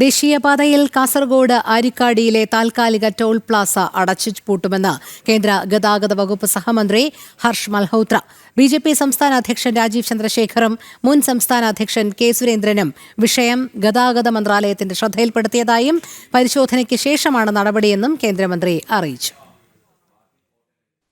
ദേശീയപാതയിൽ കാസർഗോഡ് ആരിക്കാടിയിലെ താൽക്കാലിക toll Plaza അടച്ചുപൂട്ടുമെന്ന് കേന്ദ്ര ഗതാഗത വകുപ്പ് സഹമന്ത്രി ഹർഷ് മൽഹോത്ര. ബിജെപി സംസ്ഥാന അധ്യക്ഷൻ രാജീവ് ചന്ദ്രശേഖറും മുൻ സംസ്ഥാന അധ്യക്ഷൻ കെ സുരേന്ദ്രനും വിഷയം ഗതാഗത മന്ത്രാലയത്തിന്റെ ശ്രദ്ധയിൽപ്പെടുത്തിയതായും പരിശോധനയ്ക്ക് ശേഷമാണ് നടപടിയെന്നും കേന്ദ്രമന്ത്രി അറിയിച്ചു.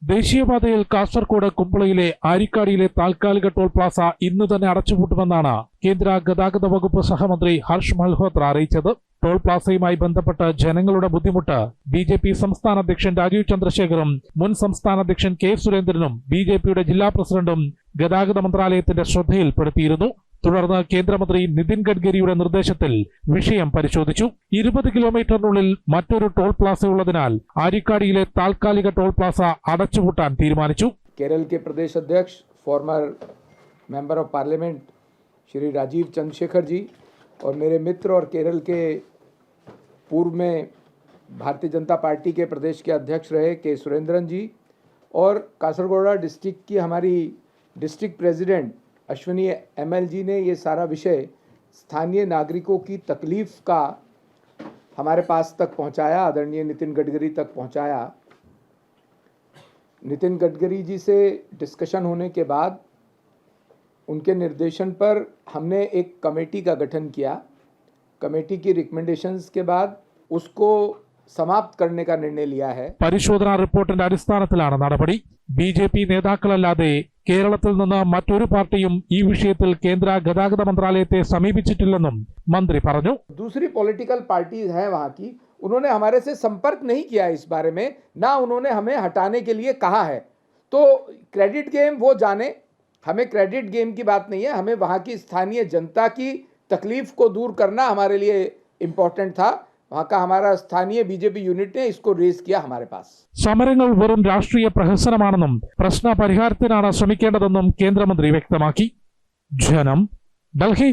ദേശീയപാതയിൽ കാസർഗോഡ് കുമ്പളയിലെ ആരിക്കാടിയിലെ താൽക്കാലിക ടോൾ പ്ലാസ ഇന്ന് തന്നെ അടച്ചുപൂട്ടുമെന്നാണ് കേന്ദ്ര ഗതാഗത വകുപ്പ് സഹമന്ത്രി ഹർഷ് മൽഹോത്ര അറിയിച്ചത്. ടോൾ പ്ലാസയുമായി ബന്ധപ്പെട്ട് ജനങ്ങളുടെ ബുദ്ധിമുട്ട് ബിജെപി സംസ്ഥാന അധ്യക്ഷൻ രാജീവ് ചന്ദ്രശേഖറും മുൻ സംസ്ഥാന അധ്യക്ഷൻ കെ സുരേന്ദ്രനും ബിജെപിയുടെ ജില്ലാ പ്രസിഡന്റും ഗതാഗത മന്ത്രാലയത്തിന്റെ ശ്രദ്ധയിൽപ്പെടുത്തിയിരുന്നു. തുടർന്ന് കേന്ദ്രമന്ത്രി നിതിൻ ഗഡ്കരിയുടെ നിർദ്ദേശത്തിൽ വിഷയം പരിശോധിച്ചു. 20 കിലോമീറ്ററിനുള്ളിൽ മറ്റൊരു ടോൾ പ്ലാസ ഉള്ളതിനാൽ ആരിക്കാടിയിലെ താൽക്കാലിക ടോൾ പ്ലാസ അടച്ചുപൂട്ടാൻ തീരുമാനിച്ചു. केरल के प्रदेश अध्यक्ष former member of parliament Shri Rajeev Chandrasekhar ji और मेरे मित्र और केरल के पूर्व में भारतीय जनता पार्टी के प्रदेश के अध्यक्ष रहे के सुरेंद्रन जी और कासरगोड़ा डिस्ट्रिक्ट की हमारी डिस्ट्रिक्ट प्रेसिडेंट अश्विनी ML जी ने ये सारा विषय स्थानीय नागरिकों की तकलीफ का हमारे पास तक पहुंचाया, आदरणीय नितिन गडकरी तक पहुंचाया. नितिन गडकरी जी से डिस्कशन होने के बाद उनके निर्देशन पर हमने एक कमेटी का गठन किया. कमेटी की रिकमेंडेशंस के बाद उसको समाप्त करने का निर्णय लिया है. പരിശോധനാ റിപ്പോർട്ടിന്റെ അടിസ്ഥാനത്തിലാണ് നടപടി. ബിജെപി നേതാക്കളല്ലാതെ കേരളത്തിൽ നിന്ന് മറ്റൊരു പാർട്ടിയും ഈ വിഷയത്തിൽ കേന്ദ്ര ഗതാഗത മന്ത്രാലയത്തെ സമീപിച്ചിട്ടില്ലെന്നും മന്ത്രി പറഞ്ഞു. दूसरी पॉलिटिकल पार्टीज हैं वहाँ की, उन्होंने हमारे से संपर्क नहीं किया इस बारे में, ना उन्होंने हमें हटाने के लिए कहा है. तो क्रेडिट गेम वो जाने, हमें क्रेडिट गेम की बात नहीं है. हमें वहाँ की स्थानीय जनता की तकलीफ को दूर करना हमारे लिए इम्पोर्टेंट था. वहाँ का हमारा स्थानीय बीजेपी यूनिट ने इसको रेज किया हमारे पास. സമരങ്ങൾ വെറും രാഷ്ട്രീയ പ്രഹസനമാണെന്നും പ്രശ്ന പരിഹാരത്തിനാണ് ശ്രമിക്കേണ്ടതെന്നും കേന്ദ്രമന്ത്രി വ്യക്തമാക്കി. ജനം, ഡൽഹി.